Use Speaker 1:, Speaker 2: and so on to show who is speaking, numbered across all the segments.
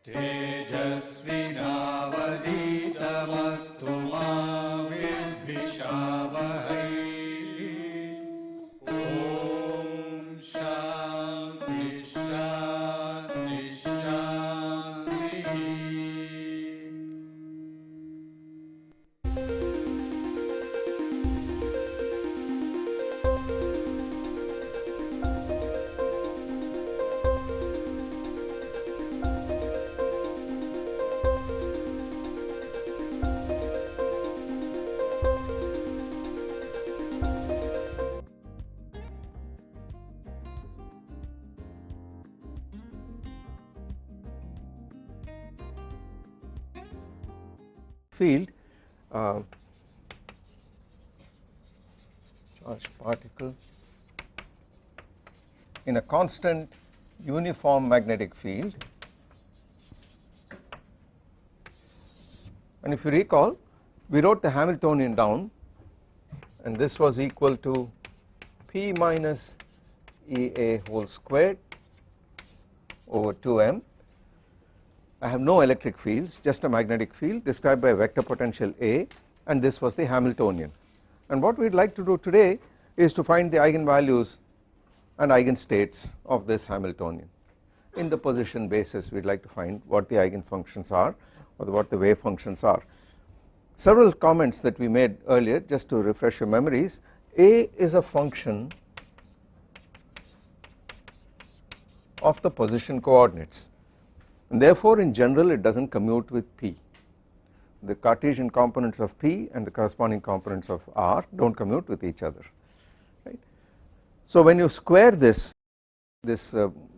Speaker 1: तेजस्विनावधीतमस्तु मा विद्विषावहै। ॐ शान्ति शान्ति शान्तिः।
Speaker 2: Field, charged particle in a constant uniform magnetic field, and if you recall, we wrote the Hamiltonian down, and this was equal to P minus EA whole squared over 2m. I have no electric fields, just a magnetic field described by a vector potential A, and this was the Hamiltonian. And what we would like to do today is to find the eigenvalues and eigenstates of this Hamiltonian. In the position basis, we would like to find what the eigenfunctions are, or what the wave functions are. Several comments that we made earlier, just to refresh your memories. A is a function of the position coordinates, and therefore in general it does not commute with P. The Cartesian components of P and the corresponding components of R do not commute with each other, right. So when you square this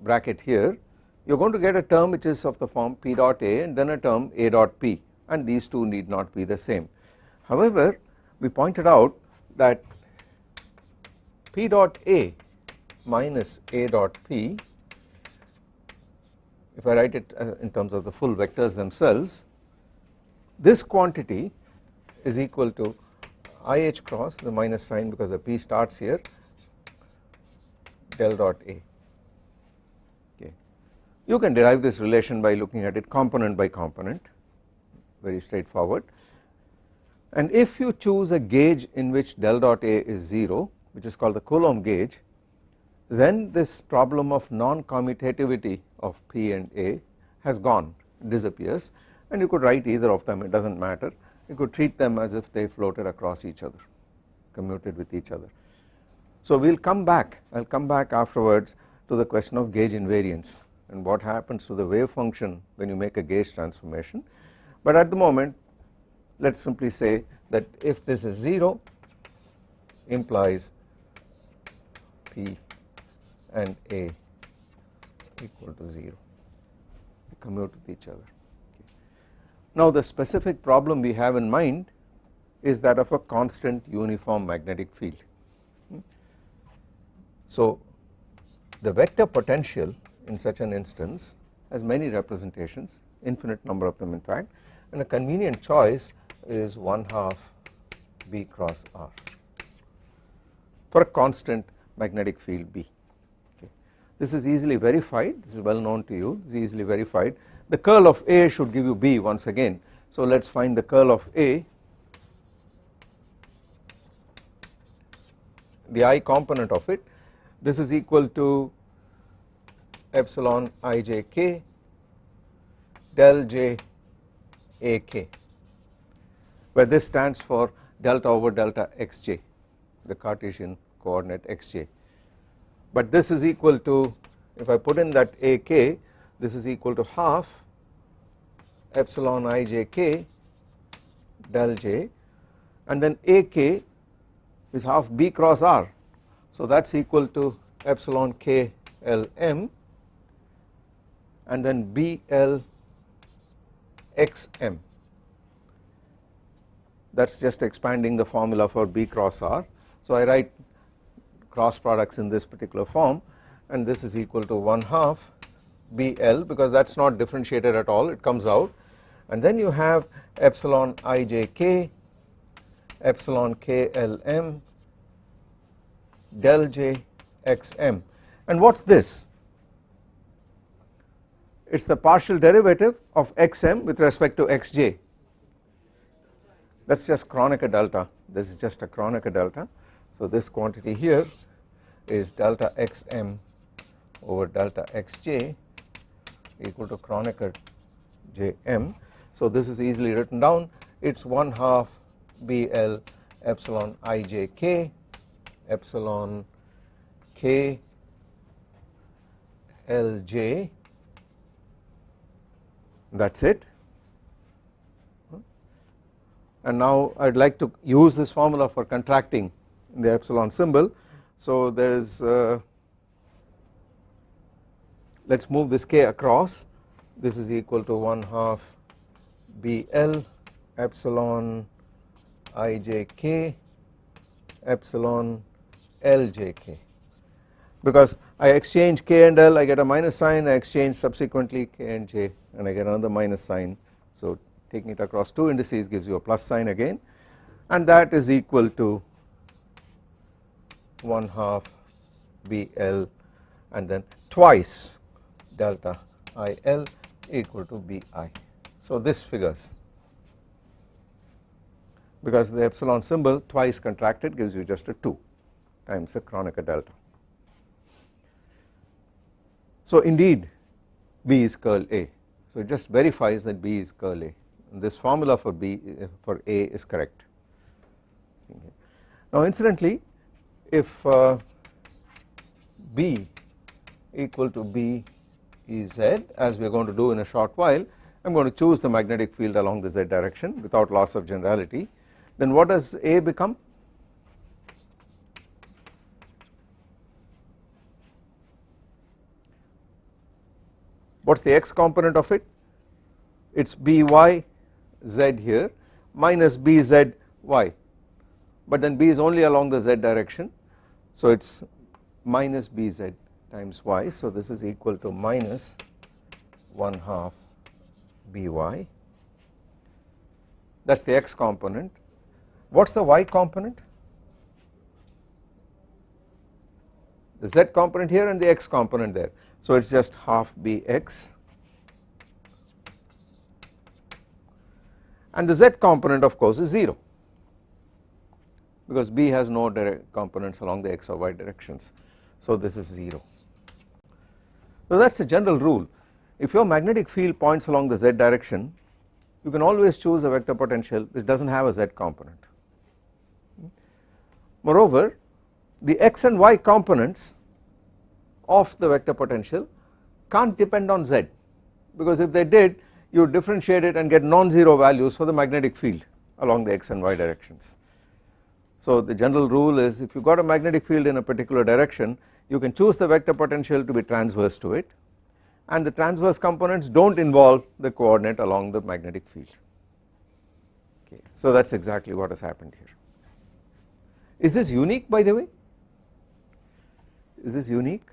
Speaker 2: bracket here, you are going to get a term which is of the form P dot A and then a term A dot P, and these two need not be the same. However, we pointed out that P dot A minus A dot P, if I write it in terms of the full vectors themselves, this quantity is equal to IH cross, the minus sign because the P starts here, del dot A. Okay. You can derive this relation by looking at it component by component, very straightforward. And if you choose a gauge in which del dot A is 0, which is called the Coulomb gauge, then this problem of non-commutativity of P and A has gone, disappears, and you could write either of them, it does not matter. You could treat them as if they floated across each other, commuted with each other. So we will come back, I will come back afterwards to the question of gauge invariance and what happens to the wave function when you make a gauge transformation, but at the moment let us simply say that if this is 0 implies P and A equal to 0, they commute with each other. Now the specific problem we have in mind is that of a constant uniform magnetic field. So the vector potential in such an instance has many representations, infinite number of them in fact, and a convenient choice is 1/2 B cross R for a constant magnetic field B. Okay. This is easily verified, this is well known to you, this is easily verified. The curl of A should give you B once again, so let us find the curl of A. The I component of it, this is equal to epsilon ijk del j ak, where this stands for delta over delta xj, the Cartesian coordinate xj. But this is equal to, if I put in that ak, this is equal to half epsilon ijk del j, and then ak is half B cross R, so that is equal to epsilon k Lm and then BL xm. That is just expanding the formula for B cross R. So I write cross products in this particular form, and this is equal to 1/2 BL, because that is not differentiated at all, it comes out, and then you have epsilon ijk epsilon KLM del J xm. And what is this? it is the partial derivative of xm with respect to xj. That is just Kronecker delta, this is just a Kronecker delta. So this quantity here is delta xm over delta xj equal to Kronecker jm. So this is easily written down, it is 1/2 bl epsilon ijk epsilon k lj, that is it. And now I would like to use this formula for contracting the epsilon symbol. So there is let us move this k across, this is equal to 1/2 bl epsilon ijk epsilon ljk. Because I exchange k and l, I get a minus sign, I exchange subsequently k and j and I get another minus sign. So taking it across two indices gives you a plus sign again, and that is equal to 1/2 bl and then twice delta il equal to bi. So this figures, because the epsilon symbol twice contracted gives you just a 2 times the Kronecker delta. So indeed B is curl A, so it just verifies that B is curl A, and this formula for A is correct. Now incidentally, if B equal to B Ez, as we are going to do in a short while, I am going to choose the magnetic field along the z direction without loss of generality, then what does A become? What is the x component of it? It is by z here minus bz y, but then B is only along the z direction, so it is minus bz times y, so this is equal to minus 1/2 by, that is the x component. What is the y component? The z component here and the x component there, so it is just 1/2 bx, and the z component of course is 0 because B has no direct components along the x or y directions, so this is 0. So that is the general rule. If your magnetic field points along the z direction, you can always choose a vector potential which does not have a z component. Moreover, the x and y components of the vector potential can't depend on z, because if they did, you would differentiate it and get non-zero values for the magnetic field along the x and y directions. So the general rule is, if you got a magnetic field in a particular direction, you can choose the vector potential to be transverse to it, and the transverse components do not involve the coordinate along the magnetic field. Okay, so that is exactly what has happened here. Is this unique, by the way? Is this unique?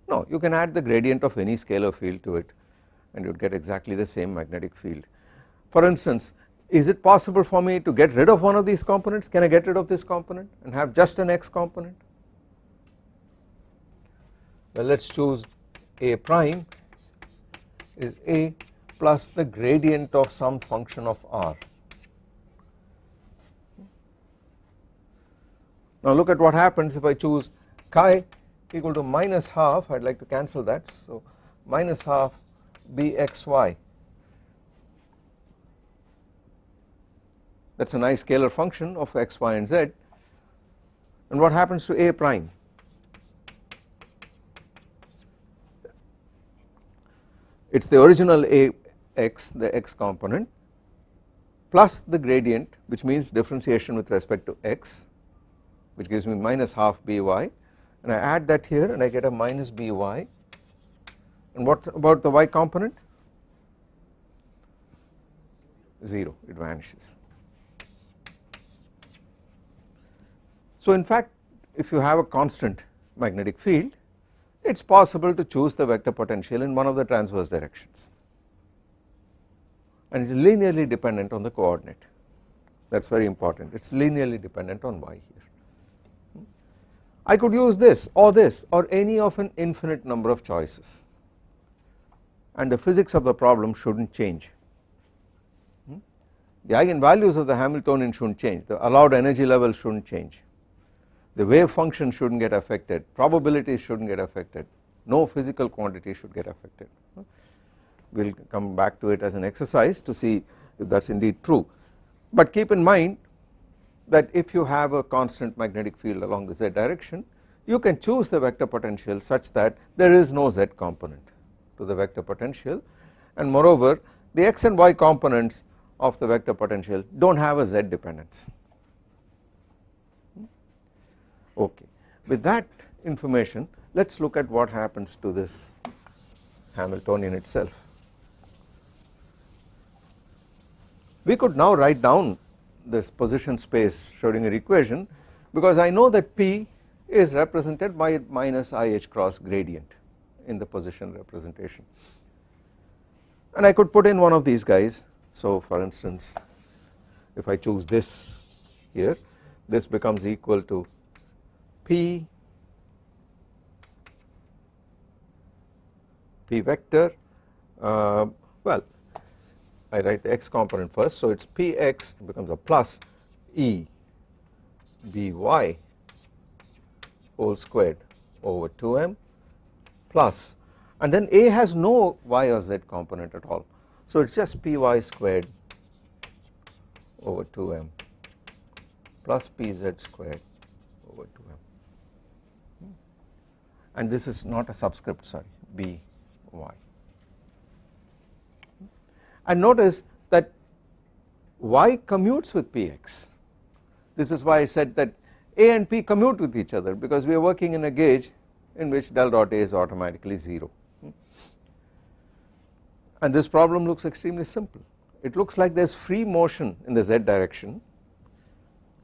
Speaker 2: No, you can add the gradient of any scalar field to it and you would get exactly the same magnetic field. For instance, is it possible for me to get rid of one of these components? Can I get rid of this component and have just an x component? Well, let us choose A prime is A plus the gradient of some function of r. Now look at what happens if I choose chi equal to minus half, I would like to cancel that, so minus half bxy. That is a nice scalar function of x, y and z, and what happens to A prime? It is the original Ax, the x component, plus the gradient, which means differentiation with respect to x, which gives me minus half by, and I add that here and I get a minus by, and what about the y component? 0, it vanishes. So in fact, if you have a constant magnetic field, it is possible to choose the vector potential in one of the transverse directions, and it is linearly dependent on the coordinate. That is very important, it is linearly dependent on y here. I could use this or any of an infinite number of choices, and the physics of the problem shouldn't change. The eigenvalues of the Hamiltonian shouldn't change, the allowed energy level shouldn't change, the wave function shouldn't get affected, probabilities shouldn't get affected, no physical quantity should get affected. We will come back to it as an exercise to see if that is indeed true, but keep in mind that if you have a constant magnetic field along the z direction, you can choose the vector potential such that there is no z component to the vector potential, and moreover the x and y components of the vector potential do not have a z dependence. Okay. With that information, let us look at what happens to this Hamiltonian itself. We could now write down this position space Schrodinger equation, because I know that P is represented by minus IH cross gradient in the position representation, and I could put in one of these guys. So for instance, if I choose this here, this becomes equal to P vector, well, I write the x component first, so it is Px becomes a plus E By whole squared over 2m plus, and then A has no y or z component at all, so it is just Py squared over 2m plus Pz squared over 2m, and this is not a subscript, sorry, By. And notice that y commutes with Px. This is why I said that A and P commute with each other, because we are working in a gauge in which del dot A is automatically 0. And this problem looks extremely simple. It looks like there is free motion in the z direction,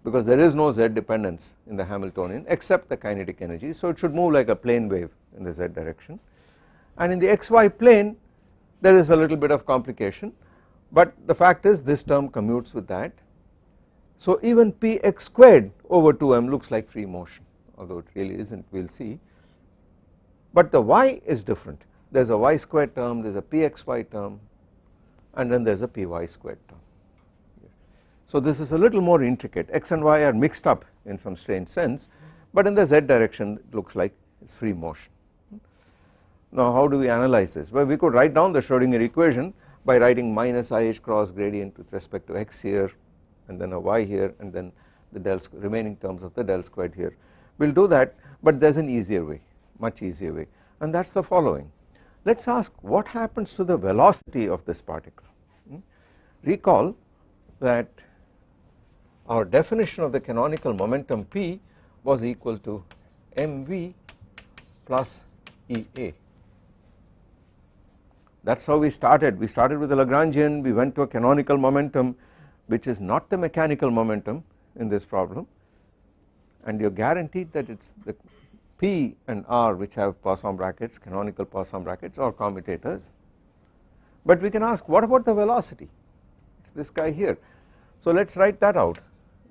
Speaker 2: because there is no z dependence in the Hamiltonian except the kinetic energy, so it should move like a plane wave in the z direction, and in the xy plane there is a little bit of complication, but the fact is this term commutes with that, so even Px squared over 2m looks like free motion, although it really isn't, we will see, but the y is different. There is a y squared term, there is a Pxy term, and then there is a Py squared term. So this is a little more intricate, x and y are mixed up in some strange sense, but in the z direction it looks like it is free motion. Now how do we analyze this? Well, we could write down the Schrodinger equation by writing minus IH cross gradient with respect to x here, and then a y here, and then the remaining terms of the del squared here. We will do that, but there is an easier way, much easier way, and that is the following. Let us ask what happens to the velocity of this particle. Recall that our definition of the canonical momentum P was equal to mv plus Ea. That is how we started with the Lagrangian, we went to a canonical momentum which is not the mechanical momentum in this problem, and you are guaranteed that it is the P and R which have Poisson brackets, canonical Poisson brackets or commutators, but we can ask what about the velocity, it is this guy here. So let us write that out.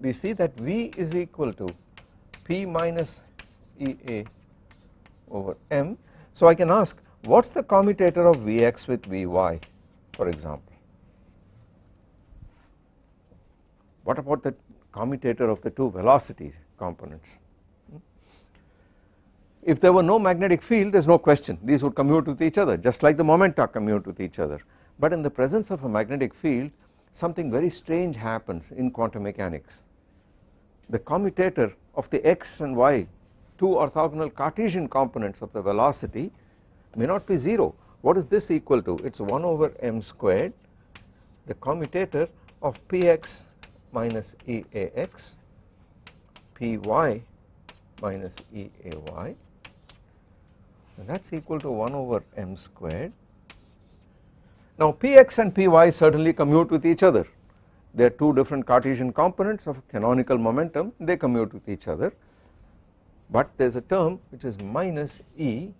Speaker 2: We see that V is equal to P minus Ea over m, so I can ask what is the commutator of Vx with Vy, for example. What about the commutator of the two velocities components? If there were no magnetic field, there is no question, these would commute with each other just like the momenta commute with each other, but in the presence of a magnetic field something very strange happens in quantum mechanics. The commutator of the x and y, two orthogonal Cartesian components of the velocity, may not be 0. What is this equal to? It is 1 over m squared, the commutator of Px minus Eax, Py minus Eay, and that is equal to 1 over m squared. Now Px and Py certainly commute with each other, they are two different Cartesian components of canonical momentum, they commute with each other, but there is a term which is minus E,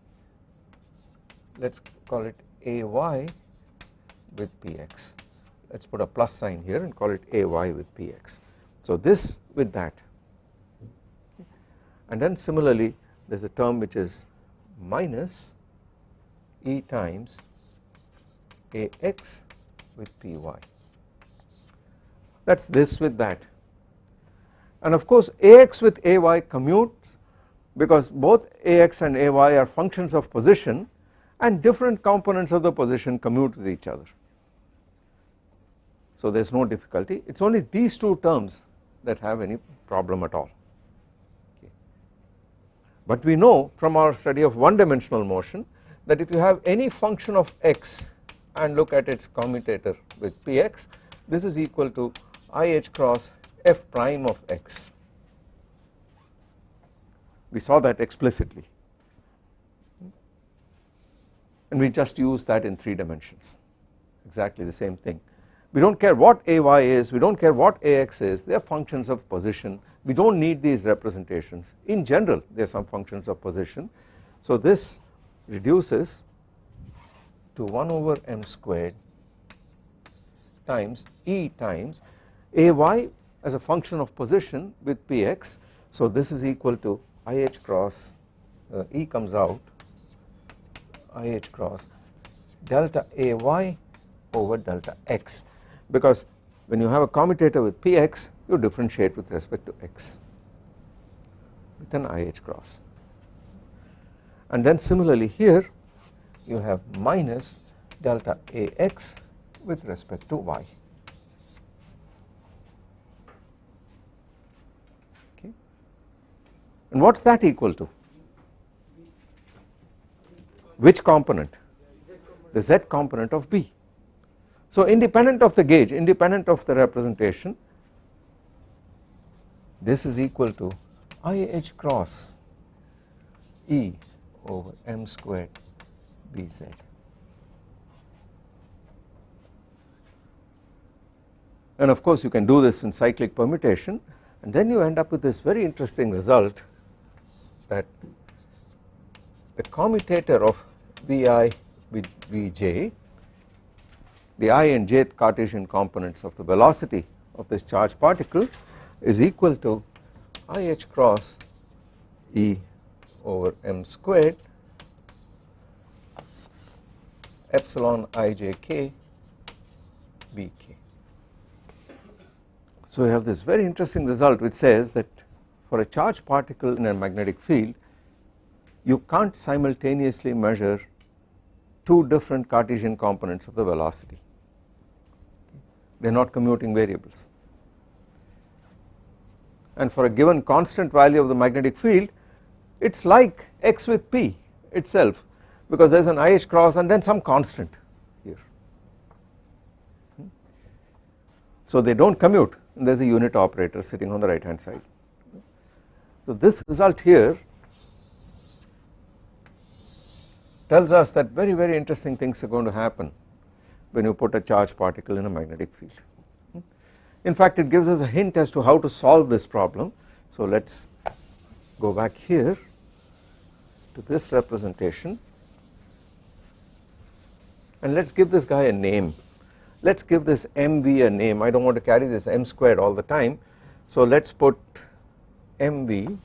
Speaker 2: let us call it Ay with Px, let us put a plus sign here and call it Ay with Px. So this with that, and then similarly there is a term which is minus E times AX with PY, that is this with that, and of course AX with AY commutes because both AX and AY are functions of position and different components of the position commute with each other. So there is no difficulty, it is only these two terms that have any problem at all. Okay. But we know from our study of one dimensional motion that if you have any function of x and look at its commutator with Px, this is equal to IH cross f prime of x. We saw that explicitly and we just use that in 3 dimensions, exactly the same thing. We do not care what AY is, we do not care what AX is, they are functions of position, we do not need these representations, in general they are some functions of position. So this reduces to 1 over m squared times E times AY as a function of position with Px. So this is equal to IH cross E comes out IH cross delta AY over delta x, because when you have a commutator with Px you differentiate with respect to x with an IH cross, and then similarly here you have minus delta AX with respect to y. Okay. And what is that equal to? Which component? The z component of B. So independent of the gauge, independent of the representation, this is equal to IH cross E over m squared Bz. And of course you can do this in cyclic permutation, and then you end up with this very interesting result that the commutator of Vi with Vj, the I and jth Cartesian components of the velocity of this charged particle, is equal to IH cross E over m squared epsilon ijk bk. So we have this very interesting result which says that for a charged particle in a magnetic field you can't simultaneously measure two different Cartesian components of the velocity, they are not commuting variables, and for a given constant value of the magnetic field it is like x with p itself, because there is an IH cross and then some constant here. So they do not commute, and there is a unit operator sitting on the right hand side. So this result here tells us that very interesting things are going to happen when you put a charged particle in a magnetic field. In fact it gives us a hint as to how to solve this problem. So let us go back here to this representation and let us give this guy a name. Let us give this mv a name. I do not want to carry this m squared all the time, so let us put mv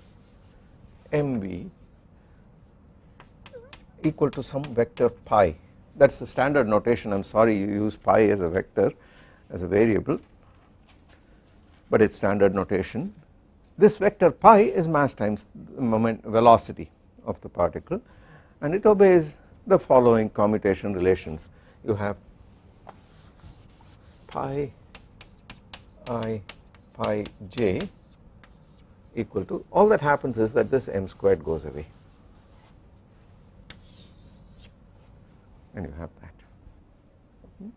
Speaker 2: equal to some vector pi. That is the standard notation. I am sorry you use pi as a vector, as a variable, but it is standard notation. This vector pi is mass times moment velocity of the particle, and it obeys the following commutation relations. You have pi I pi j equal to, all that happens is that this m squared goes away and you have that.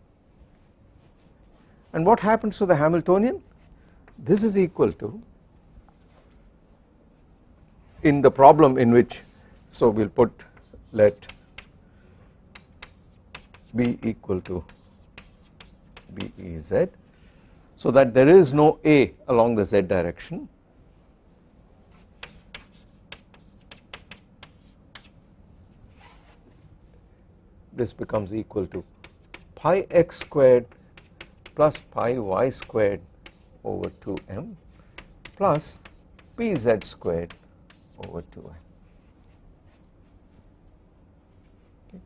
Speaker 2: And what happens to the Hamiltonian? This is equal to, in the problem in which, so we will put let B equal to Bez, so that there is no A along the z direction, this becomes equal to pi x squared plus pi y squared over 2m plus pz squared over 2i. Okay.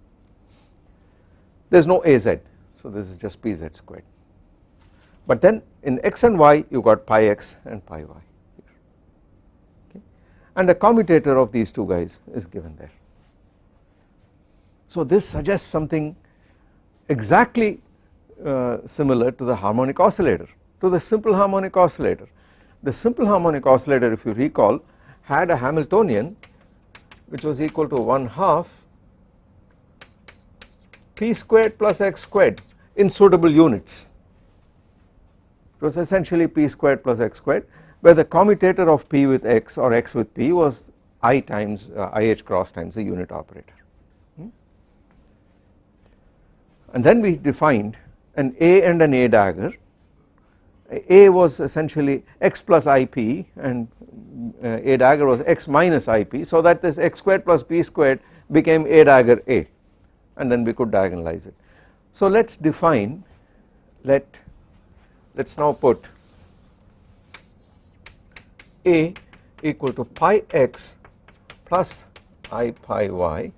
Speaker 2: There is no az, so this is just pz squared, but then in x and y you got pi x and pi y here, okay, and the commutator of these two guys is given there. So this suggests something exactly similar to the harmonic oscillator, to the simple harmonic oscillator. The simple harmonic oscillator, if you recall, had a Hamiltonian which was equal to 1/2 p squared plus x squared in suitable units. It was essentially p squared plus x squared, where the commutator of p with x or x with p was I times IH cross times the unit operator. And then we defined an A and an A dagger. A was essentially x plus IP and A dagger was x minus IP, so that this x squared plus p squared became A dagger A, and then we could diagonalize it. So let us define, let's now put A equal to pi x plus I pi y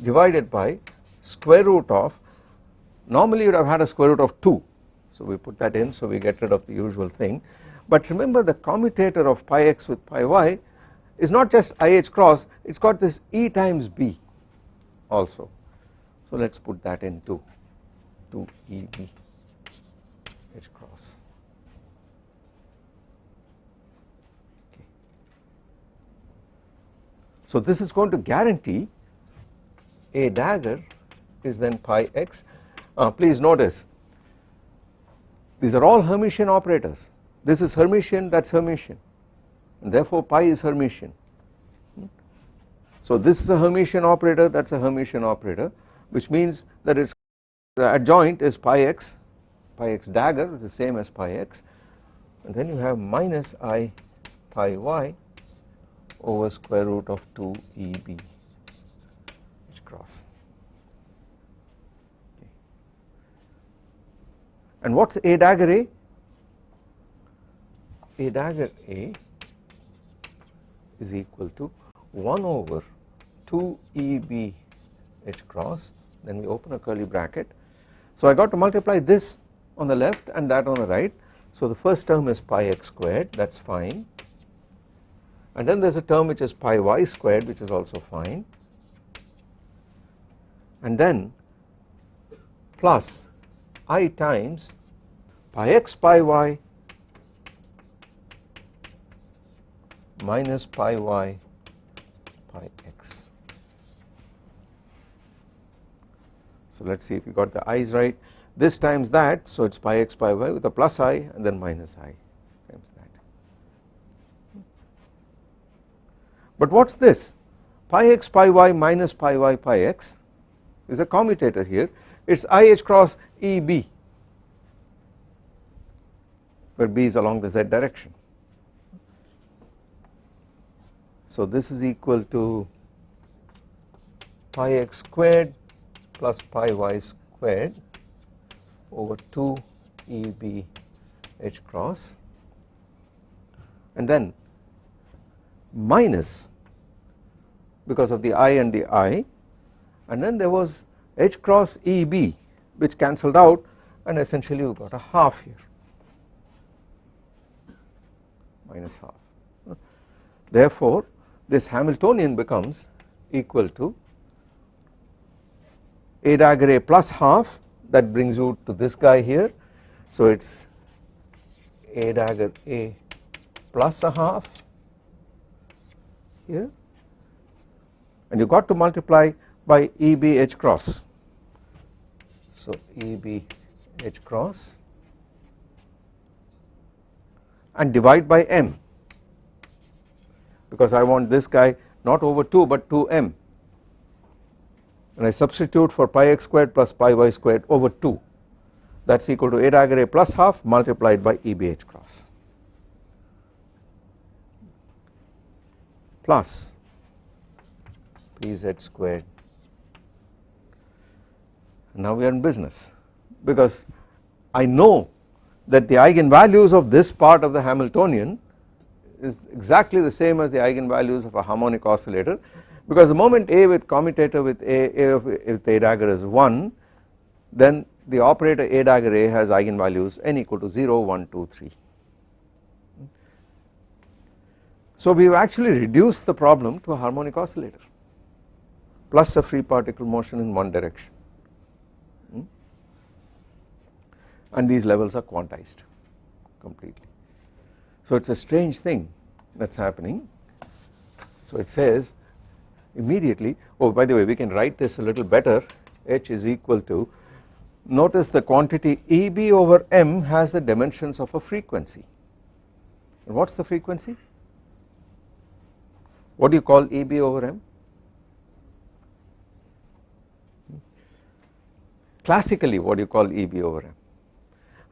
Speaker 2: divided by square root of, normally you would have had a square root of 2, so we put that in, so we get rid of the usual thing, but remember the commutator of pi x with pi y is not just IH cross, it has got this E times B also, so let us put that in 2 EB H cross. Okay. So this is going to guarantee A dagger is then pi x. Please notice these are all Hermitian operators. This is Hermitian, that is Hermitian, and therefore pi is Hermitian. So this is a Hermitian operator, that is a Hermitian operator, which means that its adjoint is pi x dagger is the same as pi x, and then you have minus I pi y over square root of 2 EB H cross. And what is A dagger A? A dagger A is equal to 1 over 2 EB H cross, then we open a curly bracket. So I got to multiply this on the left and that on the right, so the first term is pi x squared, that is fine, and then there is a term which is pi y squared, which is also fine, and then plus I times pi x pi y minus pi y pi x. So let us see if we got the i's right. This times that, so it is pi x pi y with a plus I and then minus I times that. But what is this? Pi x pi y minus pi y pi x is a commutator here, it is IH cross EB, where B is along the z direction. So this is equal to pi x squared plus pi y squared over 2 EB H cross, and then minus because of the I and the I, and then there was H cross EB which cancelled out, and essentially you got a half here, minus half. Therefore this Hamiltonian becomes equal to A dagger A plus half, that brings you to this guy here, so it is A dagger A plus a half here, and you got to multiply by EB H cross, so EB H cross and divide by m, because I want this guy not over 2 but 2m, and I substitute for pi x squared plus pi y squared over 2, that is equal to A dagger A plus half multiplied by EB H cross plus PZ squared. Now we are in business, because I know that the eigenvalues of this part of the Hamiltonian is exactly the same as the eigenvalues of a harmonic oscillator, because the moment A with commutator with with A dagger is 1, then the operator A dagger A has eigenvalues n equal to 0, 1, 2, 3. So we have actually reduced the problem to a harmonic oscillator plus a free particle motion in one direction, and these levels are quantized completely. So it is a strange thing that is happening. So it says immediately, oh by the way we can write this a little better, H is equal to, notice the quantity Eb over m has the dimensions of a frequency, and what is the frequency? What do you call Eb over m? Classically what do you call Eb over m?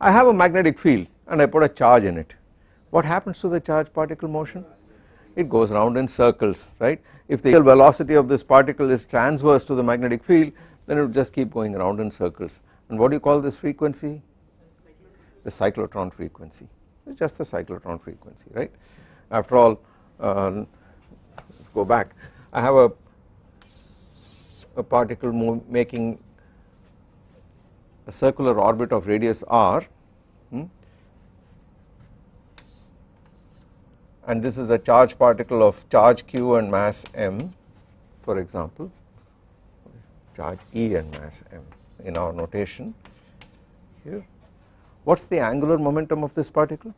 Speaker 2: I have a magnetic field and I put a charge in it. What happens to the charge particle motion? It goes round in circles, right? If the velocity of this particle is transverse to the magnetic field, then it will just keep going round in circles. And what do you call this frequency? The cyclotron frequency. It's just the cyclotron frequency, right? After all, let's go back. I have a particle making a circular orbit of radius r, and this is a charge particle of charge q and mass m, for example, charge E and mass m in our notation here. What is the angular momentum of this particle?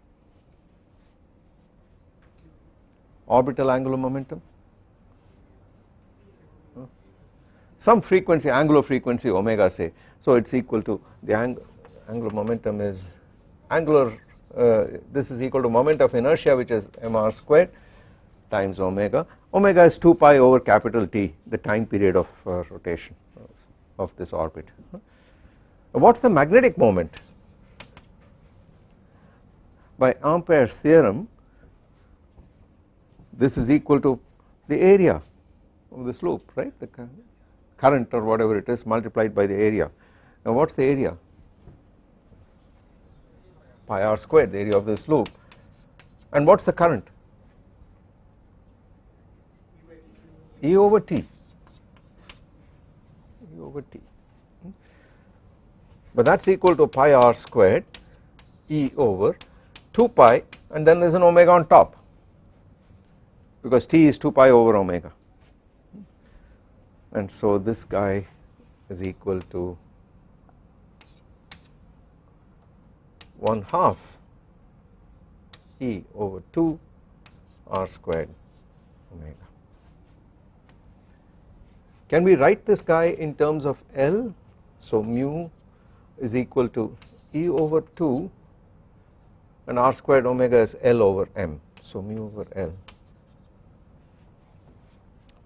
Speaker 2: Orbital angular momentum, some frequency, angular frequency omega say, so it is equal to the angular momentum is angular, this is equal to moment of inertia, which is mr squared times omega. Omega is 2 pi over capital T, the time period of rotation of this orbit. What is the magnetic moment? By Ampere's theorem, this is equal to the area of this loop, right? The current or whatever it is multiplied by the area. Now what is the area? Pi r squared, the area of this loop. And what is the current? E over T. E over T. But that is equal to pi r squared E over 2 pi, and then there is an omega on top, because T is 2 pi over omega, and so this guy is equal to 1/2 E over 2 r squared omega. Can we write this guy in terms of L? So mu is equal to E over 2 and r squared omega is L over m, so mu over L,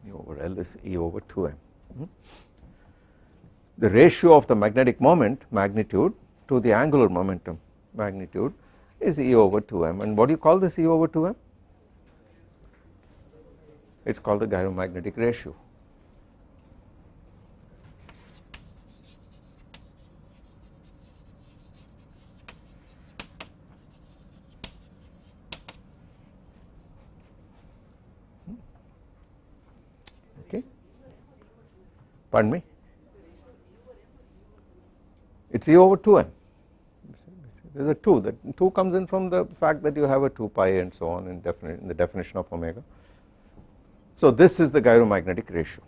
Speaker 2: mu over L is E over 2m. The ratio of the magnetic moment magnitude to the angular momentum magnitude is E over 2m, and what do you call this E over 2m? It is called the gyromagnetic ratio. Okay, pardon me, it is E over 2m. There is a 2, that 2 comes in from the fact that you have a 2 pi and so on in the definition of omega. So this is the gyromagnetic ratio.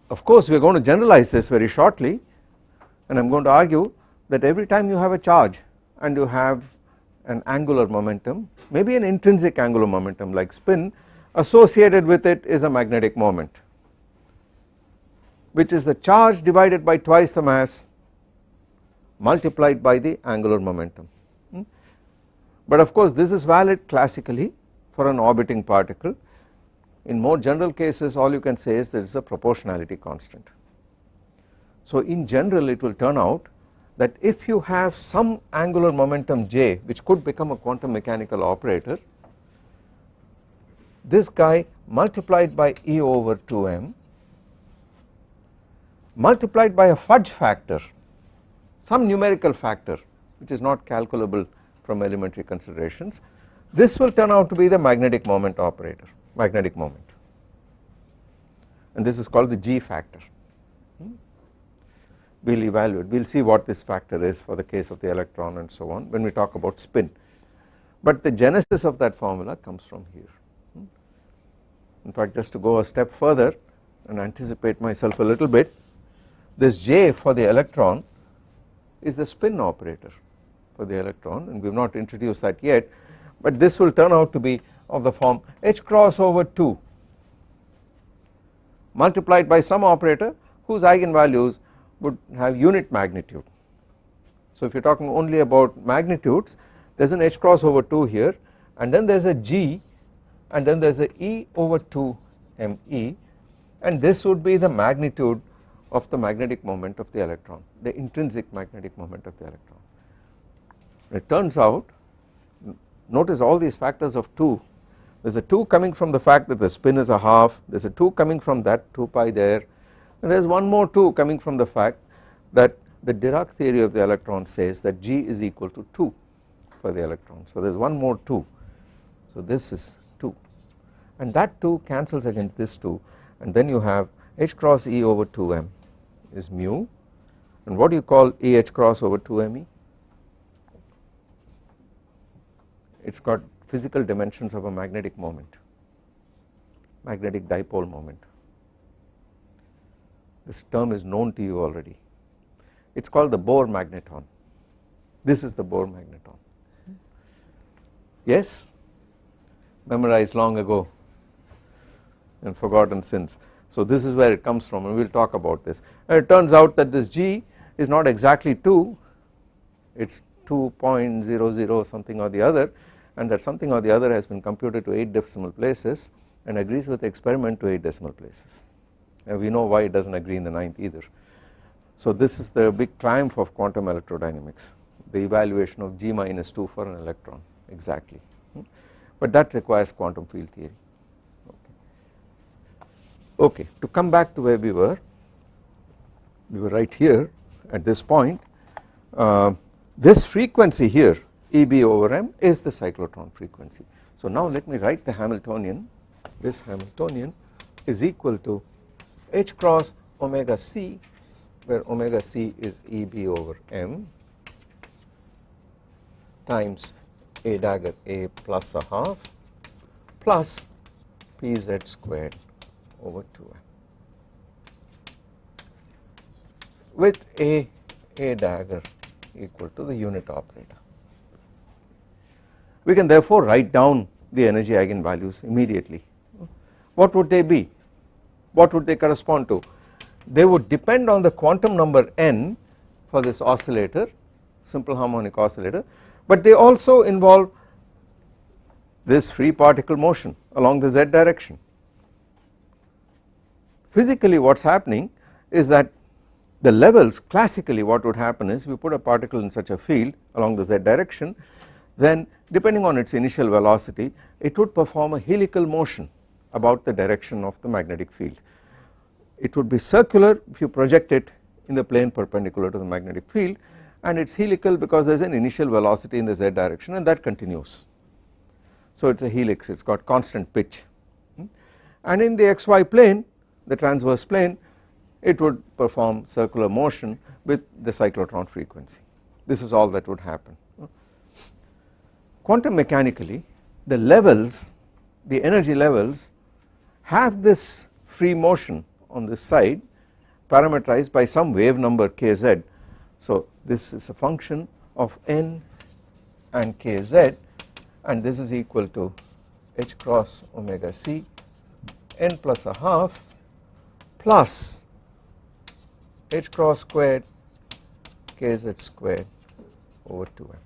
Speaker 2: Of course we are going to generalize this very shortly, and I am going to argue that every time you have a charge and you have an angular momentum, maybe an intrinsic angular momentum like spin, associated with it is a magnetic moment, which is the charge divided by twice the mass multiplied by the angular momentum. But of course this is valid classically for an orbiting particle. In more general cases all you can say is there is a proportionality constant. So in general it will turn out that if you have some angular momentum j which could become a quantum mechanical operator, this guy multiplied by E over 2m multiplied by a fudge factor, some numerical factor which is not calculable from elementary considerations. This will turn out to be the magnetic moment operator, magnetic moment, and this is called the G factor. We will evaluate, we will see what this factor is for the case of the electron and so on when we talk about spin, but the genesis of that formula comes from here. In fact, just to go a step further and anticipate myself a little bit, this J for the electron is the spin operator for the electron, and we have not introduced that yet, but this will turn out to be of the form h cross over 2 multiplied by some operator whose eigenvalues would have unit magnitude. So if you are talking only about magnitudes, there is an h cross over 2 here, and then there is a G, and then there is a E over 2 me, and this would be the magnitude of the magnetic moment of the electron, the intrinsic magnetic moment of the electron. It turns out, notice all these factors of 2, there is a 2 coming from the fact that the spin is a half, there is a 2 coming from that 2 pi there, and there is one more 2 coming from the fact that the Dirac theory of the electron says that G is equal to 2 for the electron. So there is one more 2, so this is 2, and that 2 cancels against this 2, and then you have h cross E over 2m is mu, and what do you call E h cross over 2me? It has got physical dimensions of a magnetic moment, magnetic dipole moment. This term is known to you already. It is called the Bohr magneton. This is the Bohr magneton. Yes? Memorized long ago and forgotten since. So this is where it comes from, and we will talk about this. And it turns out that this G is not exactly 2, it is 2.00 something or the other, and that something or the other has been computed to 8 decimal places and agrees with the experiment to 8 decimal places. And we know why it does not agree in the 9th either. So this is the big triumph of quantum electrodynamics, the evaluation of G minus 2 for an electron exactly, but that requires quantum field theory. Okay, to come back to where we were right here at this point. This frequency here Eb over m is the cyclotron frequency. So now let me write the Hamiltonian. This Hamiltonian is equal to h cross omega c, where omega c is Eb over m times a dagger a plus a half plus pz squared over 2m with a dagger equal to the unit operator. We can therefore write down the energy eigenvalues immediately. What would they be? What would they correspond to? They would depend on the quantum number n for this oscillator, simple harmonic oscillator, but they also involve this free particle motion along the z direction. Physically what is happening is that the levels, classically what would happen is we put a particle in such a field along the z direction, then depending on its initial velocity it would perform a helical motion about the direction of the magnetic field. It would be circular if you project it in the plane perpendicular to the magnetic field, and it is helical because there is an initial velocity in the z direction and that continues. So it is a helix, it has got constant pitch, and in the xy plane, the transverse plane, it would perform circular motion with the cyclotron frequency. This is all that would happen. Quantum mechanically, the levels, the energy levels have this free motion on this side parameterized by some wave number kz. So this is a function of n and kz, and this is equal to h cross omega c n plus a half plus h cross squared kz squared over 2m.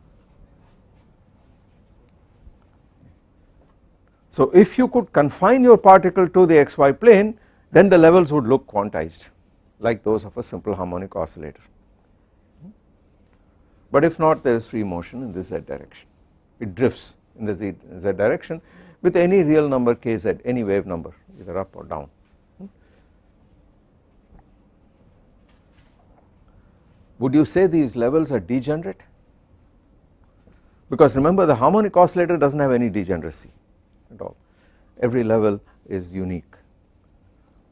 Speaker 2: So if you could confine your particle to the xy plane, then the levels would look quantized like those of a simple harmonic oscillator, but if not, there is free motion in the z direction. It drifts in the z direction with any real number kz, any wave number either up or down. Would you say these levels are degenerate? because remember the harmonic oscillator does not have any degeneracy at all, every level is unique,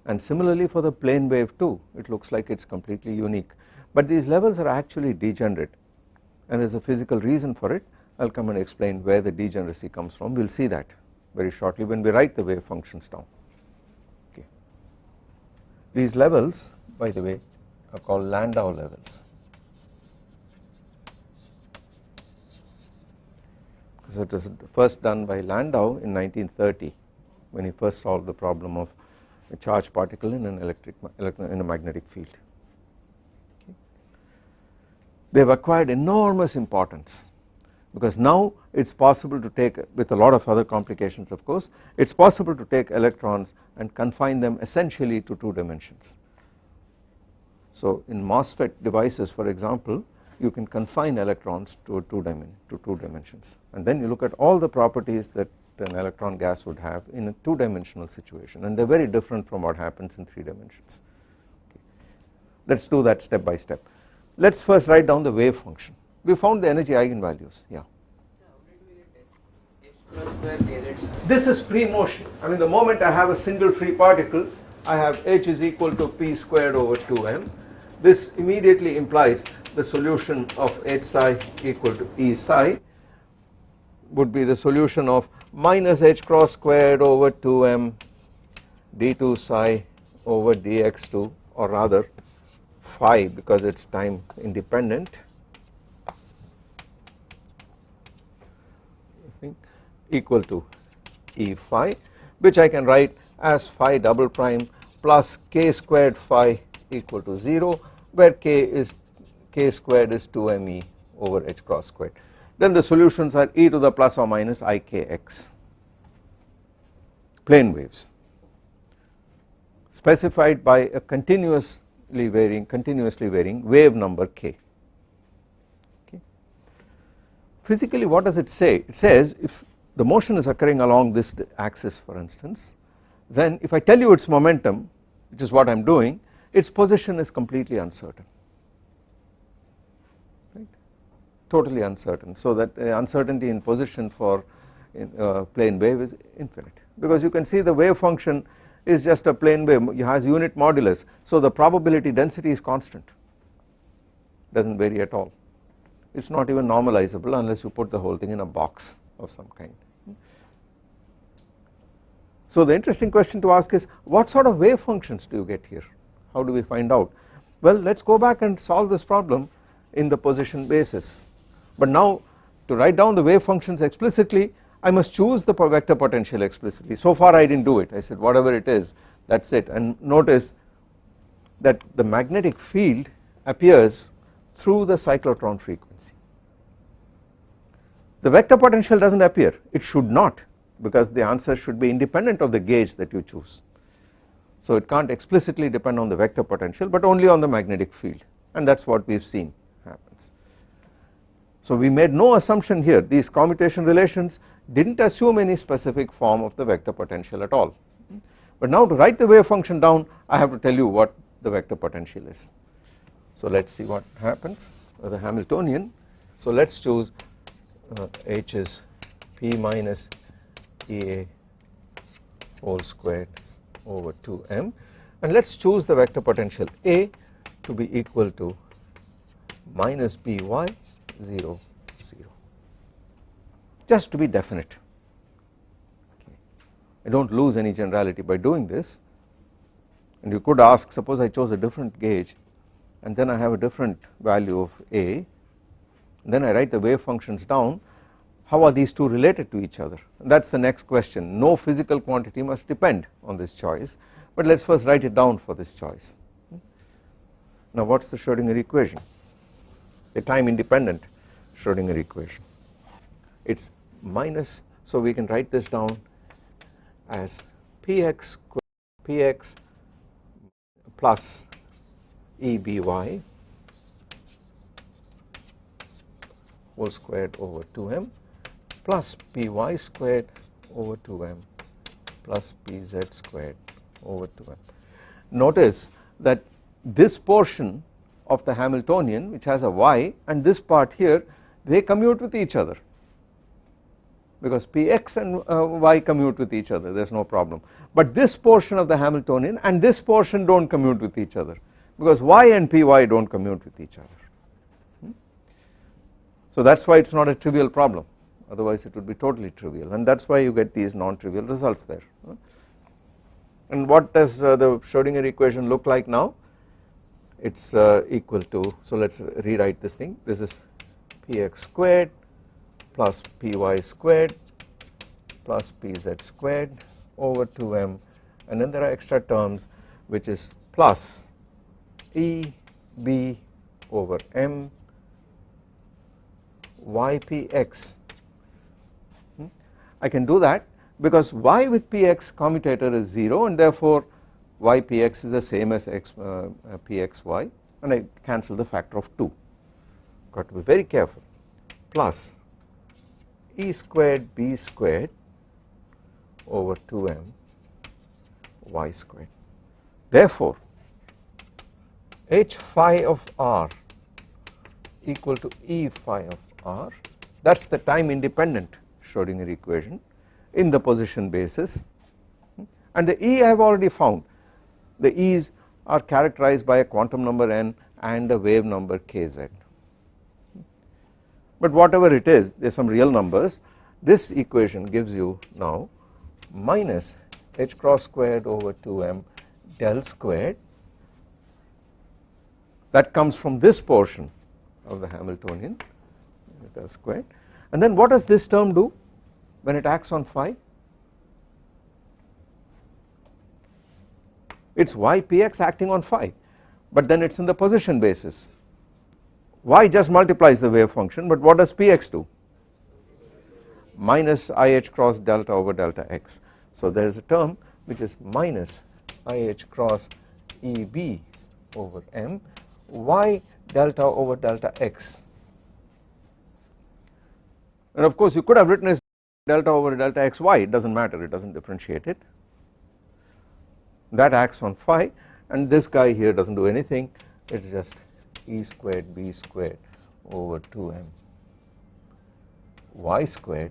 Speaker 2: and similarly for the plane wave too, it looks like it is completely unique, but these levels are actually degenerate and there is a physical reason for it. I will come and explain where the degeneracy comes from, we will see that very shortly when we write the wave functions down. Okay. These levels by the way are called Landau levels, because it was first done by Landau in 1930 when he first solved the problem of a charged particle in an in a magnetic field. Okay. They have acquired enormous importance because now it is possible to take, with a lot of other complications of course, it is possible to take electrons and confine them essentially to 2 dimensions. So in MOSFET devices for example, you can confine electrons to 2 dimensions, and then you look at all the properties that an electron gas would have in a 2-dimensional situation, and they are very different from what happens in 3 dimensions. Okay. Let us do that step by step. Let us first write down the wave function. We found the energy eigenvalues. Yeah. This is pre-motion. I mean the moment I have a single free particle, I have h is equal to p squared over 2m. This immediately implies the solution of h psi equal to E psi would be the solution of minus h cross squared over 2m d2 psi over dx2, or rather phi because it is time independent, equal to E phi, which I can write as phi double prime plus k squared phi equal to 0, where k squared is 2me over h cross squared. Then the solutions are e to the plus or minus ikx, plane waves specified by a continuously varying wave number k. Okay. Physically what does it say? It says if the motion is occurring along this axis for instance, then if I tell you its momentum, which is what I am doing, its position is completely uncertain, right, totally uncertain, so that the uncertainty in position for plane wave is infinite, because you can see the wave function is just a plane wave, it has unit modulus, so the probability density is constant, does not vary at all, it is not even normalizable unless you put the whole thing in a box of some kind. So the interesting question to ask is, what sort of wave functions do you get here? How do we find out? Well, let us go back and solve this problem in the position basis, but now to write down the wave functions explicitly I must choose the vector potential explicitly. So far I did not do it, I said whatever it is that is it, and notice that the magnetic field appears through the cyclotron frequency. The vector potential does not appear, it should not, because the answer should be independent of the gauge that you choose. So it cannot explicitly depend on the vector potential but only on the magnetic field, and that is what we have seen happens. So we made no assumption here, these commutation relations did not assume any specific form of the vector potential at all, but now to write the wave function down I have to tell you what the vector potential is. So let us see what happens with the Hamiltonian. So let us choose h is p minus Ea whole squared over 2m, and let us choose the vector potential A to be equal to minus by 0 0, just to be definite. Okay. I do not lose any generality by doing this, and you could ask, suppose I chose a different gauge and then I have a different value of A, and then I write the wave functions down, how are these two related to each other? And that is the next question. No physical quantity must depend on this choice, but let us first write it down for this choice. Now what is the Schrodinger equation? The time independent Schrodinger equation. It is minus, so we can write this down as px plus Eby whole squared over 2m plus py squared over 2m plus pz squared over 2m. Notice that this portion of the Hamiltonian which has a y and this part here, they commute with each other. because px and y commute with each other, there is no problem, but this portion of the Hamiltonian and this portion do not commute with each other because y and py do not commute with each other. So that is why it is not a trivial problem, otherwise it would be totally trivial, and that is why you get these non-trivial results there. And what does the Schrodinger equation look like now? It is equal to, so let us rewrite this thing, this is px squared plus py squared plus pz squared over 2m, and then there are extra terms which is plus e b over m ypx. I can do that because y with px commutator is 0 and therefore ypx is the same as x pxy, and I cancel the factor of 2, got to be very careful, plus e squared b squared over 2m y squared. Therefore h phi of r equal to e phi of r, that is the time independent Schrodinger equation in the position basis, and the E I have already found. The E's are characterized by a quantum number n and a wave number kz, but whatever it is, there are some real numbers. This equation gives you now minus h cross squared over 2m del squared, that comes from this portion of the Hamiltonian del squared, and then what does this term do when it acts on phi? It is ypx acting on phi, but then it is in the position basis. Y just multiplies the wave function, but what does px do? Minus ih cross delta over delta x. So there is a term which is minus ih cross eb over m y delta over delta x, and of course you could have written as delta over delta xy, it does not matter, it does not differentiate it, that acts on phi, and this guy here does not do anything, it is just e squared b squared over 2m y squared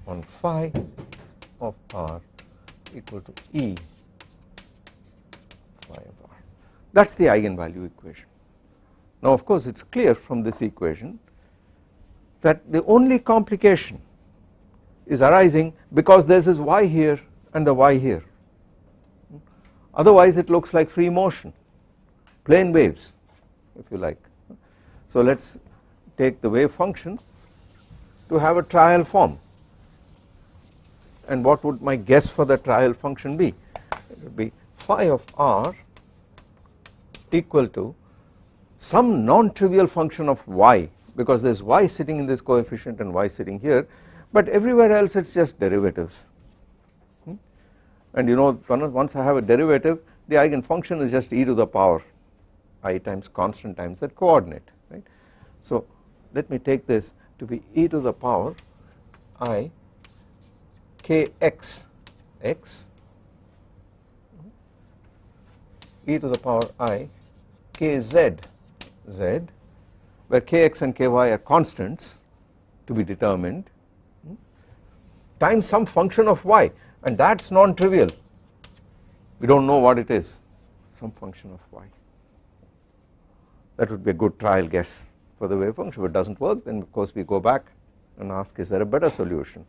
Speaker 2: on phi of r equal to e phi of r. That is the eigenvalue equation. Now of course it is clear from this equation that the only complication is arising because there is this y here and the y here, otherwise it looks like free motion, plane waves if you like. So let us take the wave function to have a trial form, and what would my guess for the trial function be? It would be phi of r equal to some non-trivial function of y, because there is y sitting in this coefficient and y sitting here, but everywhere else it is just derivatives, and you know once I have a derivative, the eigenfunction is just e to the power I times constant times that coordinate, right. So let me take this to be e to the power I kx x e to the power I kz z, where kx and ky are constants to be determined, times some function of y, and that is non-trivial, we do not know what it is, some function of y. That would be a good trial guess for the wave function. If it does not work, then of course we go back and ask, is there a better solution?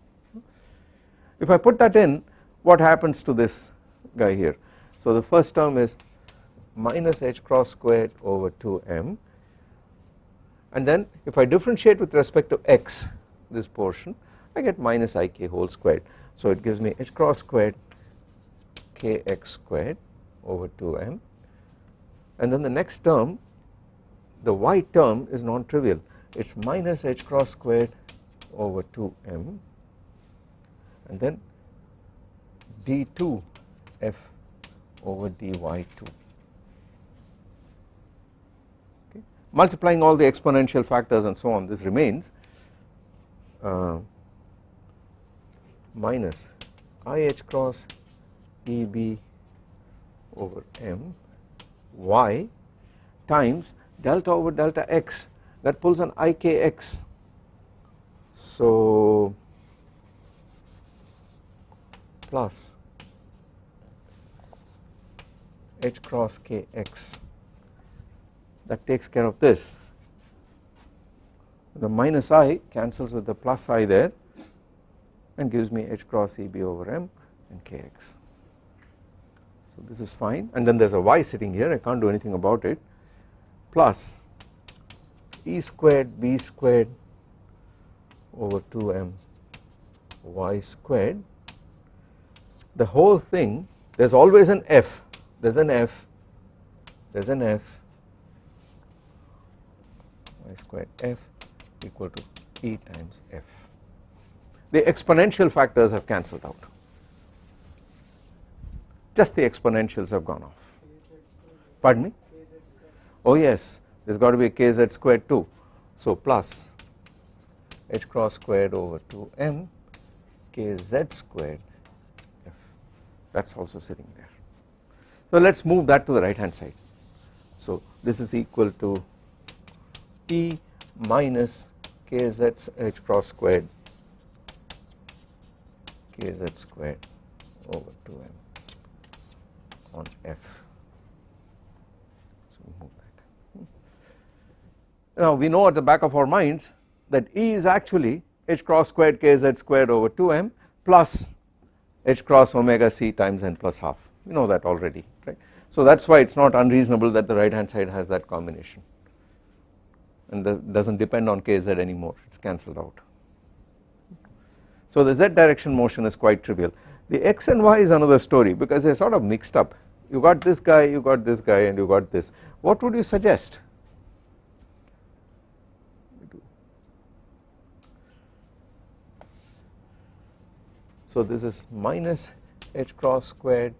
Speaker 2: If I put that in, what happens to this guy here? So the first term is minus h cross squared over 2m, and then if I differentiate with respect to x, this portion, I get minus ik whole squared. So it gives me h cross squared kx squared over 2m, and then the next term, the y term, is non-trivial, it is minus h cross squared over 2m, and then d2 f over dy2. Okay. Multiplying all the exponential factors and so on, this remains minus ih cross eb over m y times delta over delta x, that pulls an ikx So plus h cross kx, that takes care of this. The minus I cancels with the plus I there and gives me h cross EB over m and kx. So this is fine, and then there is a y sitting here, I can't do anything about it, plus E squared B squared over 2m y squared. The whole thing, there is always an f, there is an f, there is an f, y squared f equal to E times f. The exponential factors have cancelled out, just the exponentials have gone off. Pardon me? Oh yes, there has got to be a kz squared too. So plus h cross squared over 2m kz squared f, that is also sitting there. So let us move that to the right hand side. So this is equal to E minus kz h cross squared kz squared over 2m on f. So we move that. Now we know at the back of our minds that E is actually h cross squared kz squared over 2m plus h cross omega c times n plus half. We know that already, right? So that is why it is not unreasonable that the right hand side has that combination, and that does not depend on kz anymore, it is cancelled out. So the z direction motion is quite trivial. The x and y is another story because they are sort of mixed up. You got this guy, you got this guy, and you got this. What would you suggest? So this is minus h cross squared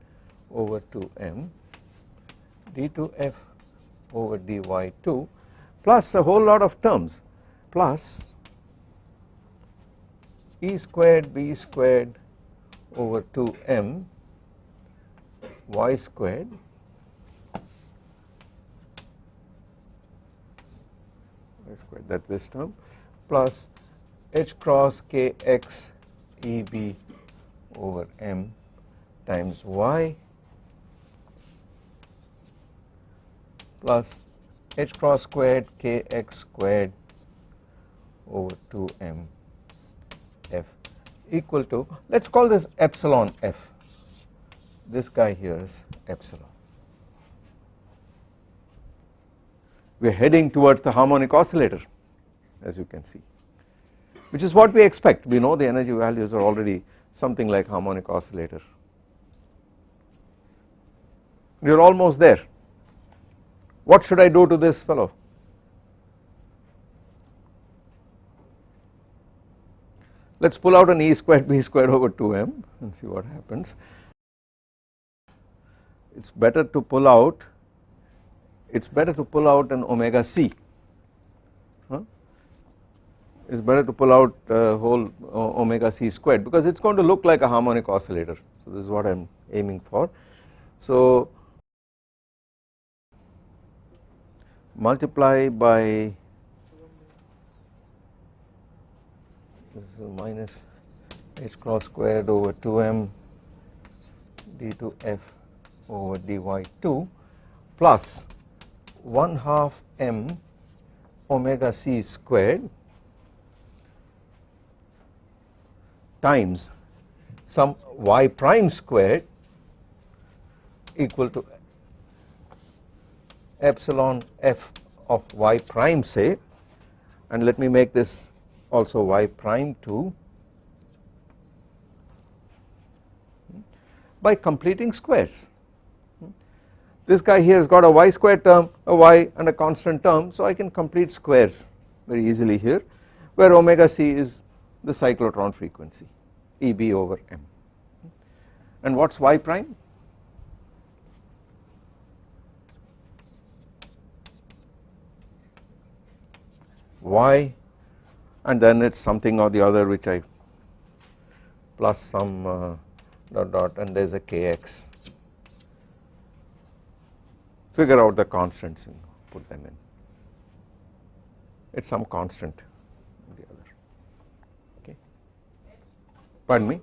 Speaker 2: over 2m d2f over dy2 plus a whole lot of terms plus E squared B squared over 2m y squared that is this term plus h cross kx EB over m times y plus h cross squared kx squared over 2m f equal to, let us call this epsilon f, this guy here is epsilon. We are heading towards the harmonic oscillator, as you can see, which is what we expect. We know the energy values are already something like harmonic oscillator. We are almost there. What should I do to this fellow? Let us pull out an E squared B squared over 2m and see what happens. It is better to pull out an omega c. It is better to pull out whole omega c squared because it is going to look like a harmonic oscillator. So this is what I am aiming for. So multiply by, this is minus h cross squared over 2m d2f over dy2 plus 1/2 m omega c squared times some y prime squared equal to epsilon f of y prime, say, and let me make this also y prime 2 by completing squares. This guy here has got a y squared term, a y and a constant term, so I can complete squares very easily here, where omega c is the cyclotron frequency Eb over m. And what is y prime? Y, and then it is something or the other which I plus some dot dot, and there is a kx. Figure out the constants and put them in. It is some constant or the other. Pardon me?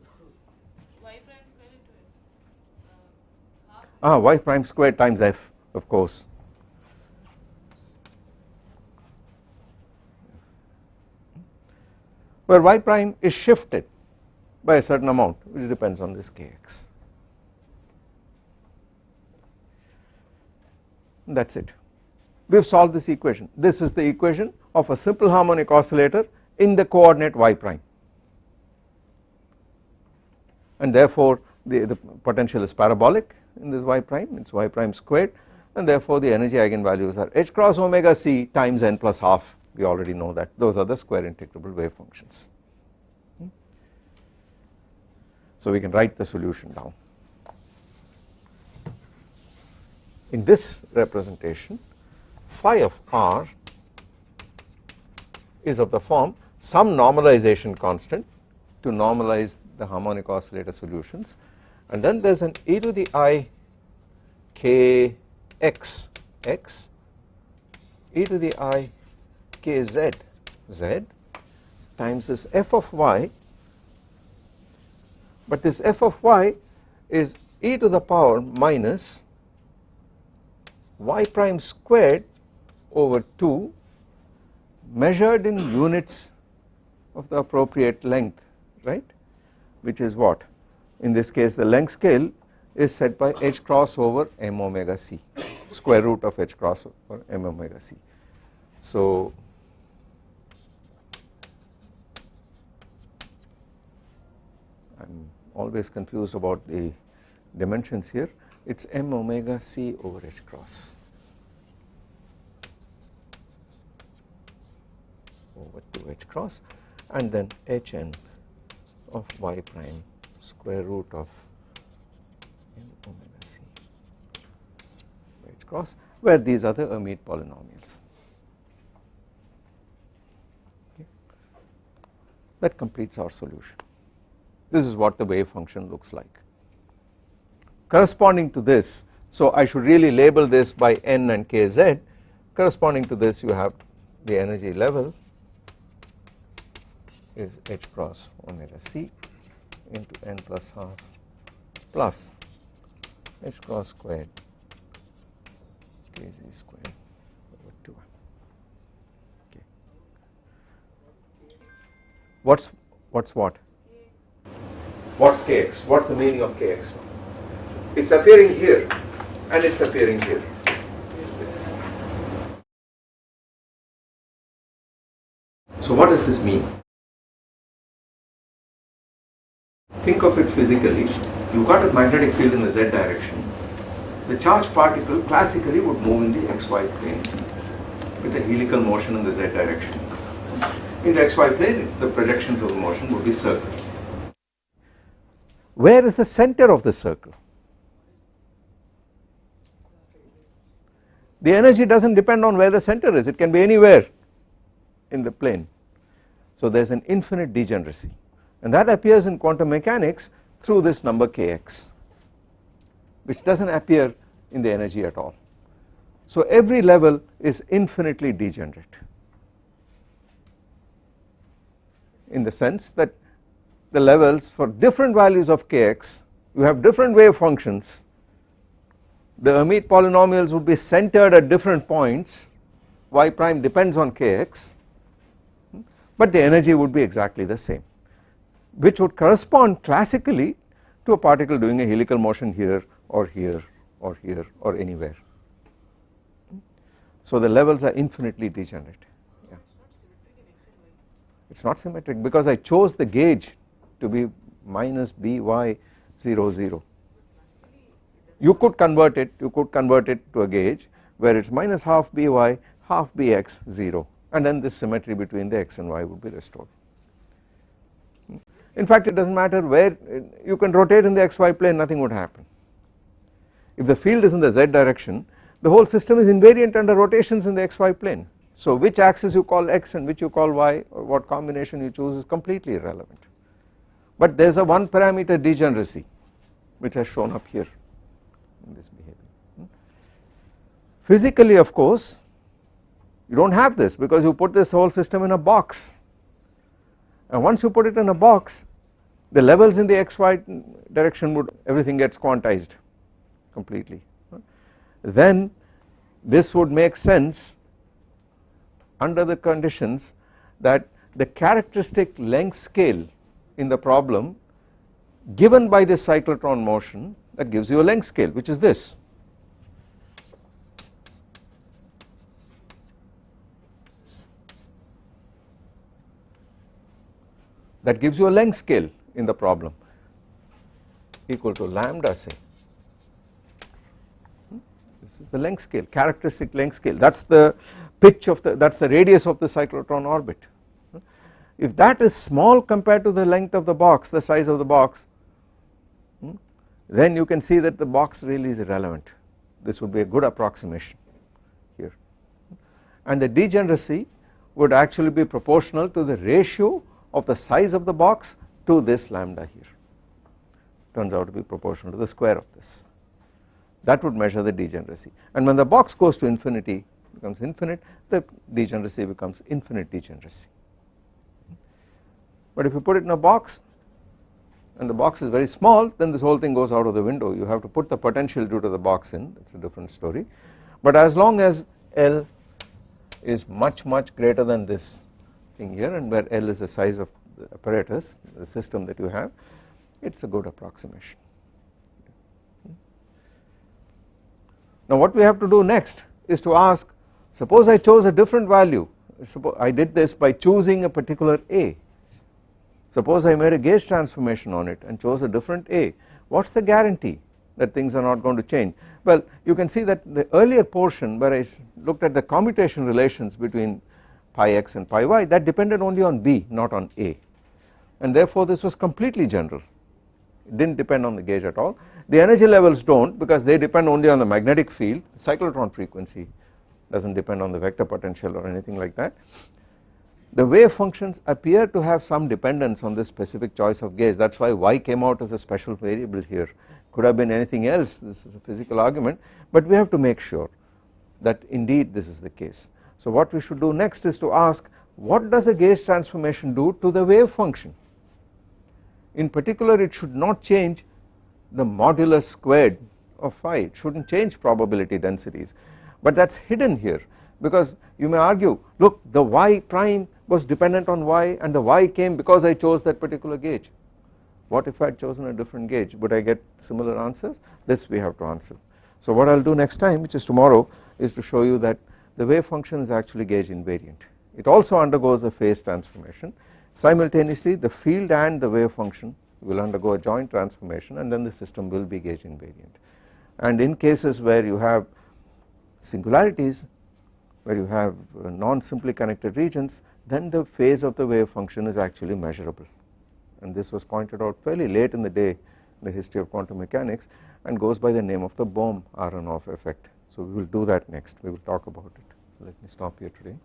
Speaker 3: Y prime square into f.
Speaker 2: Y prime squared times f, of course. Where y prime is shifted by a certain amount which depends on this kx. That is it. We have solved this equation. This is the equation of a simple harmonic oscillator in the coordinate y prime, and therefore the potential is parabolic in this y prime, it is y prime squared, and therefore the energy eigenvalues are h cross omega c times n plus half. We already know that those are the square integrable wave functions. So we can write the solution down. In this representation, phi of r is of the form some normalization constant to normalize the harmonic oscillator solutions, and then there is an e to the I k x x, e to the I k z z times this f of y, but this f of y is e to the power minus y prime squared over 2 measured in units of the appropriate length, right, which is what, in this case the length scale is set by h cross over m omega c, square root of h cross over m omega c. So I am always confused about the dimensions here, it is m omega c over h cross over 2h cross, and then hn of y prime square root of m omega c h cross, where these are the Hermite polynomials. Okay. That completes our solution. This is what the wave function looks like. Corresponding to this, so I should really label this by n and kz, corresponding to this you have the energy level is h cross omega c into n plus half plus h cross squared kz squared over 2. Okay. What's what? What's kx? What's the meaning of kx? It's appearing here and it's appearing here. So what does this mean? Think of it physically. You've got a magnetic field in the z direction. The charged particle classically would move in the xy plane with a helical motion in the z direction. In the xy plane, the projections of the motion would be circles. Where is the center of the circle? The energy doesn't depend on where the center is, it can be anywhere in the plane. So there is an infinite degeneracy, and that appears in quantum mechanics through this number kx, which doesn't appear in the energy at all. So every level is infinitely degenerate in the sense that the levels for different values of kx, you have different wave functions, the Hermite polynomials would be centered at different points, y prime depends on kx, but the energy would be exactly the same, which would correspond classically to a particle doing a helical motion here or here or here or anywhere. So the levels are infinitely degenerate. Yeah. It's not symmetric because I chose the gauge to be minus by 0 0. You could convert it to a gauge where it's minus half by half bx 0, and then this symmetry between the x and y would be restored. In fact, it does not matter where, you can rotate in the xy plane, nothing would happen. If the field is in the z direction, the whole system is invariant under rotations in the xy plane. So which axis you call x and which you call y, or what combination you choose, is completely irrelevant. But there is a one parameter degeneracy which has shown up here in this behavior. Physically, of course, you do not have this because you put this whole system in a box, and once you put it in a box, the levels in the xy direction would, everything gets quantized completely. Then this would make sense under the conditions that the characteristic length scale in the problem given by this cyclotron motion, that gives you a length scale, which is this. That gives you a length scale in the problem equal to lambda, say. This is the length scale, characteristic length scale, that is the pitch of the, that is the radius of the cyclotron orbit. If that is small compared to the length of the box, the size of the box, then you can see that the box really is irrelevant. This would be a good approximation here, and the degeneracy would actually be proportional to the ratio of the size of the box to this lambda here, turns out to be proportional to the square of this. That would measure the degeneracy, and when the box goes to infinity, becomes infinite, the degeneracy becomes infinite degeneracy. But if you put it in a box and the box is very small, then this whole thing goes out of the window. You have to put the potential due to the box in, that is a different story. But as long as L is much greater than this thing here, and where L is the size of the apparatus, the system that you have, it is a good approximation. Now what we have to do next is to ask, suppose I chose a different value, suppose I did this by choosing a particular A, suppose I made a gauge transformation on it and chose a different A, what is the guarantee that things are not going to change? Well, you can see that the earlier portion where I looked at the commutation relations between pi x and pi y, that depended only on B, not on A, and therefore this was completely general, it did not depend on the gauge at all. The energy levels do not, because they depend only on the magnetic field, cyclotron frequency does not depend on the vector potential or anything like that. The wave functions appear to have some dependence on this specific choice of gauge, that is why y came out as a special variable here, could have been anything else, this is a physical argument, but we have to make sure that indeed this is the case. So what we should do next is to ask, what does a gauge transformation do to the wave function? In particular, it should not change the modulus squared of phi, it should not change probability densities, but that is hidden here, because you may argue, look, the y prime was dependent on y and the y came because I chose that particular gauge. What if I had chosen a different gauge, would I get similar answers? This we have to answer. So what I will do next time, which is tomorrow, is to show you that the wave function is actually gauge invariant. It also undergoes a phase transformation. Simultaneously the field and the wave function will undergo a joint transformation, and then the system will be gauge invariant. And in cases where you have singularities, where you have non-simply connected regions, then the phase of the wave function is actually measurable, and this was pointed out fairly late in the day in the history of quantum mechanics and goes by the name of the Bohm Aharonov effect. So we will do that next, we will talk about it. So let me stop here today.